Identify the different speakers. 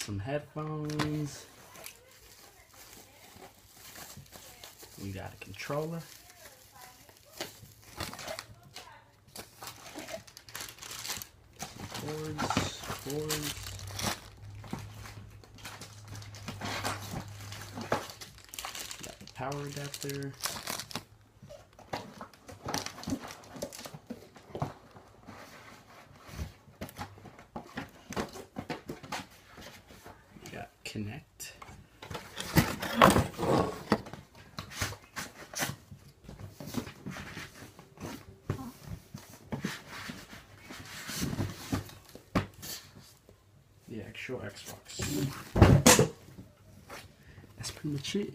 Speaker 1: some headphones. We got a controller. Cords. Got the power adapter. We got Connect. The actual Xbox. That's pretty much it.